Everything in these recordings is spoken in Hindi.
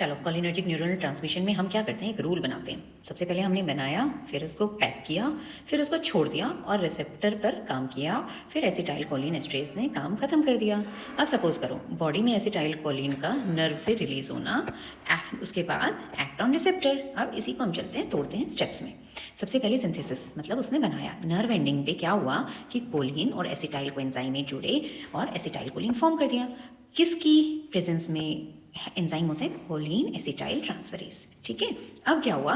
चलो कोलिनर्जिक न्यूरल ट्रांसमिशन में हम क्या करते हैं, एक रूल बनाते हैं। सबसे पहले हमने बनाया, फिर उसको पैक किया, फिर उसको छोड़ दिया और रिसेप्टर पर काम किया, फिर एसिटाइल कोलिन एस्ट्रेज ने काम खत्म कर दिया। अब सपोज करो बॉडी में एसिटाइल कोलिन का नर्व से रिलीज होना, उसके बाद एक्ट ऑन रिसेप्टर। अब इसी को हम चलते हैं, तोड़ते हैं स्टेप्स में। सबसे पहले सिंथेसिस, मतलब उसने बनाया। नर्व एंडिंग पे क्या हुआ कि कोलिन और एसिटाइल कोएंजाइम में जुड़े और एसिटाइल कोलिन फॉर्म कर दिया। किसकी प्रेजेंस में एंजाइम होता है? Choline acetyl transferase. ठीक है, अब क्या हुआ,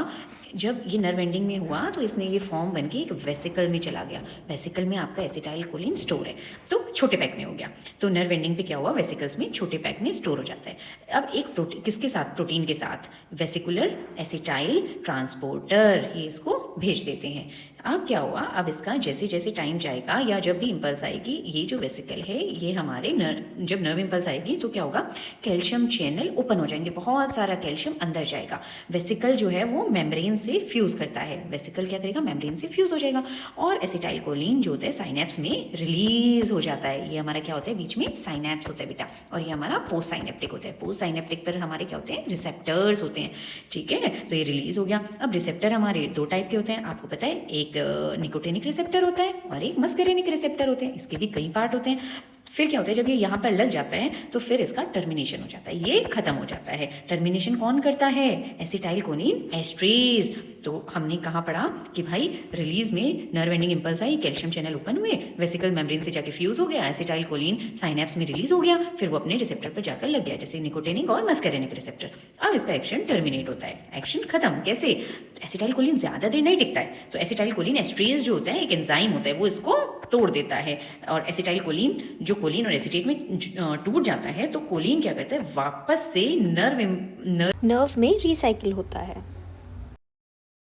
जब ये नर्व एंडिंग में हुआ तो इसने ये फॉर्म बन के एक वेसिकल में चला गया। वेसिकल में आपका एसिटाइल कोलिन स्टोर है, तो छोटे पैक में हो गया। तो नर्व एंडिंग पे क्या हुआ, वेसिकल्स में छोटे पैक में स्टोर हो जाता है। अब एक प्रोटीन, किसके साथ? प्रोटीन के साथ वेसिकुलर एसिटाइल ट्रांसपोर्टर, ये इसको भेज देते हैं। अब क्या हुआ, अब इसका जैसे जैसे टाइम जाएगा या जब भी इम्पल्स आएगी, ये जो वेसिकल है ये हमारे जब नर्व इम्पल्स आएगी तो क्या होगा, कैल्शियम चैनल ओपन हो जाएंगे, बहुत सारा कैल्शियम अंदर जाएगा। वेसिकल जो है वो मेम्ब्रेन से फ्यूज करता है। वेसिकल क्या करेगा, मेम्ब्रेन से फ्यूज हो जाएगा और एसिटाइल कोलिन जो होता है साइनेप्स में रिलीज हो जाता है। ये हमारा क्या होता है, बीच में साइनेप्स होता है बेटा, और ये हमारा पोस्ट साइनेप्टिक होता है। पोस्ट साइनेप्टिक पर हमारे क्या होते हैं, रिसेप्टर्स होते हैं। ठीक है, तो ये रिलीज हो गया। अब रिसेप्टर हमारे दो टाइप के होते हैं, आपको पता है, एक निकोटिनिक रिसेप्टर होता है और एक मस्करेनिक रिसेप्टर होते हैं। इसके भी कई पार्ट होते हैं। फिर क्या होता है, जब ये यहाँ पर लग जाता है तो फिर इसका टर्मिनेशन हो जाता है, ये खत्म हो जाता है। टर्मिनेशन कौन करता है? Acetyl choline esterase. तो हमने कहाँ पढ़ा कि भाई रिलीज में नर्व एंडिंग इंपल्स आई, कैल्शियम चैनल ओपन हुए, वेसिकल मेम्ब्रेन से जाके फ्यूज हो गया, एसिटाइल कोलिन साइनेप्स में रिलीज हो गया, फिर वो अपने रिसेप्टर पर जाकर लग गया, जैसे निकोटिनिक और मस्करेनिक रिसेप्टर। अब इसका एक्शन टर्मिनेट होता है। एक्शन खत्म कैसे? एसिटाइल कोलिन ज्यादा देर नहीं टिकता है, तो एसिटाइल कोलिन एस्ट्रेज जो होता है, एक एंजाइम होता है, वो इसको तोड़ देता है। और एसिटाइल कोलिन जो कोलिन और एसिटेट में टूट जाता है, तो कोलिन क्या करता है, वापस से नर्व नर्व में रिसाइकिल होता है।